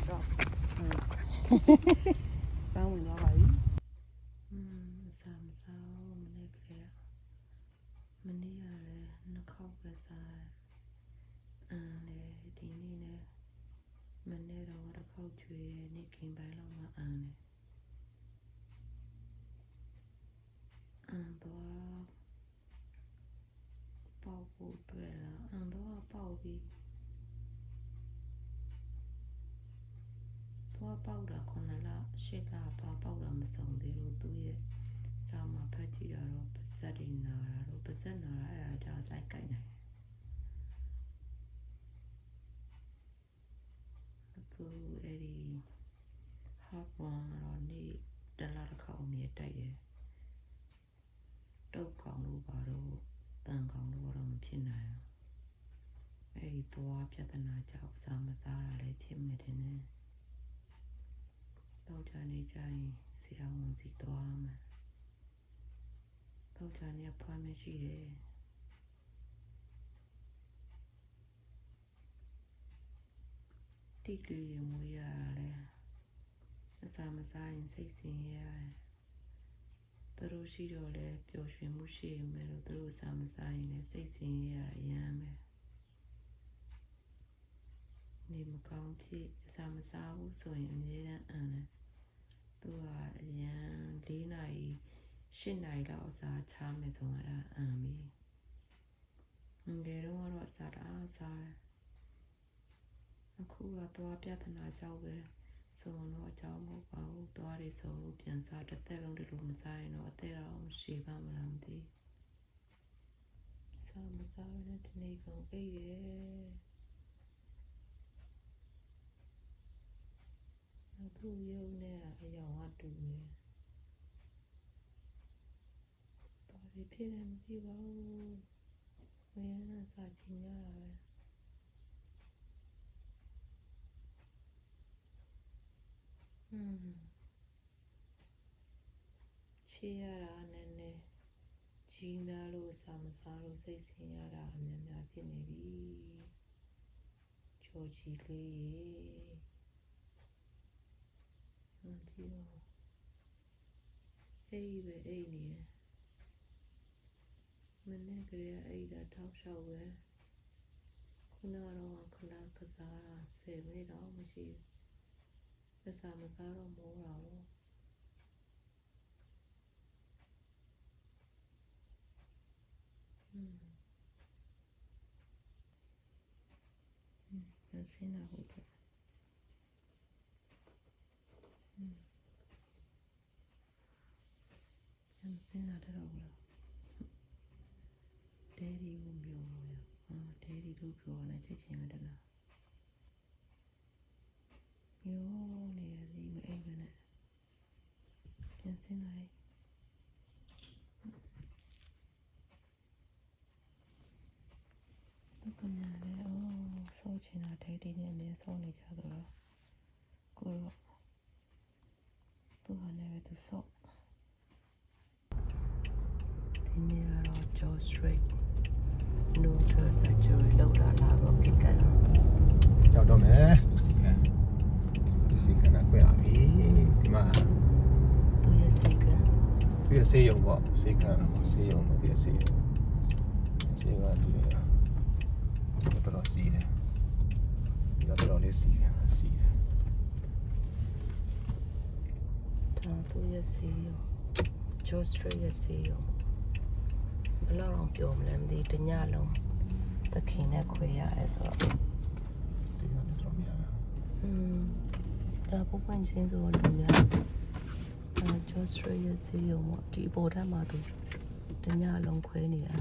တော့ကောင်းဝင်သွားပါပြီစာမစားမနေ့ကလေးမနေ့ကလည်းနှစ်ခေါက်ပဲစားလေဒီနေ့နဲ့မနေ့တော့တစ်ခေါက်ကျွေးနေ့ကင်းပိုင်းလောက်မှတော့ပေါက်ဖို့တွေ့လားတော့ပေါက်ပြီးတော့ပေါက်တာ9လ10လတော့ပေါက်တာမဆုံးသေးဘူးသူရဲ့စာမှာဖတ်ကြည့်တာတော့ပါဇက်တွေနာတာတော့ပါဇက်နာတာအဲ့ဒါလိုက်ကြိုက်နေအခုအဲ့ဒီ hot one တော့နေ့တလားတစ်ခေါက်နေတိုက်တယ်တုတ်ကောင်လို့ပါတော့တန်ကောင်လို့တော့မဖြစ်နိုင်ဘူးအဲ့ဒီသွားပြဿနာကြောင့်စာမစားတာလည်းဖြစ်နေတယ်နဲ့တော့ကြနေကြရင်ဆရာဝန်စီသွားမှာတော့ကြနေဖွင့်မရှိတယ်တိကျရမွေးရတယ်အစာမစားရင်စိတ်ဆင်းရဲရတယ်သူတို့ရှိတော့လေပျော်ရွှင်မှုရှိရင်ပဲလို့သူတို့စာမစားရင်လည်းစိတ်ဆင်းရဲရအရမ်းပဲနေမကောင်းဖြစ်အစာမစားဘူးဆိုရင်အမြဲတမ်းတယ်သူကအရန်4နာရီ8နာရီလောက်အစာချမယ်ဆိုတော့ပြီငယ်တော့အစာစားအခုကတော့ပြဿနာကြောက်ပဲဆိုတော့အကြောင်းမဟုတ်ပါဘူးသွားရဆိုလို့ပြန်စားတစ်သက်လုံးတလူမစားရင်တော့အသက်တော့ရှည်ပါမလားမသိစားမစားနဲ့ဒီနေ့ကောင်အေးရဲ့သူ့ရုံနဲ့အယောင်အတူနေဘာဖြစ်လဲမသိပါဘူးဝေးရစားချင်ရတာပဲချေရတာနည်းနည်းကြီးနာလို့စာမစားလို့စိတ်ဆင်းရတာအများများဖြစ်နေပြီချိုကြီးလေးရေကြည့်တော့အေးပဲအေးနေမနေ့ကလေးအေးတာထောက်လျှောက်ပဲခုနကတော့ခလာကစားတာ10မိနစ်တော့မရှိဘူးစာမစားတော့မိုးတာပေါ့ဆင်းလာဟုတ်တယ်ဆင်းလာတော့ဘူးလားဒဲဒီကိုပြောဒဲဒီတို့ပြောနေချက်ချင်းမတလားမျိုးနေရစီမအိမ်ပဲနဲ့ပြန်ဆင်းလိုက်ကညာလေဆောချင်တာဒဲဒီနဲ့အမြဲဆောနေကြဆိုတော့ကိုတော့သူဟာလည်းပဲသူဆော့ဒီနေ့ကတော့ jaw straight no surgery လောက်တာလာတော့ဖြစ်ကြတာရောက်တော့မယ်စီကနာခွဲရပြီဒီမှာသူရဲ့စီကသူရဲ့ဆေးရုံပေါ့ဆေးကဆေးရုံပေါ့သူရဲ့ဆေးရုံဆေးကသူရဲ့တော်စီတယ်ဒီတော့လေးစီတယ်ဒါသူရဲ့စီရုံ jaw straight ရဲ့စီရုံဘယ်လောက်အောင်ပြောမလဲမသိတညလုံးသခင်နဲ့ခွေရတယ်ဆိုတော့ဒီကတော့တော့မရဒါပုံပွင့်ချင်းဆိုတော့လူများjaw straight ရဲ့စီရုံပေါ့ဒီပေါ်ထပ်မှာသူတညလုံးခွဲနေတာ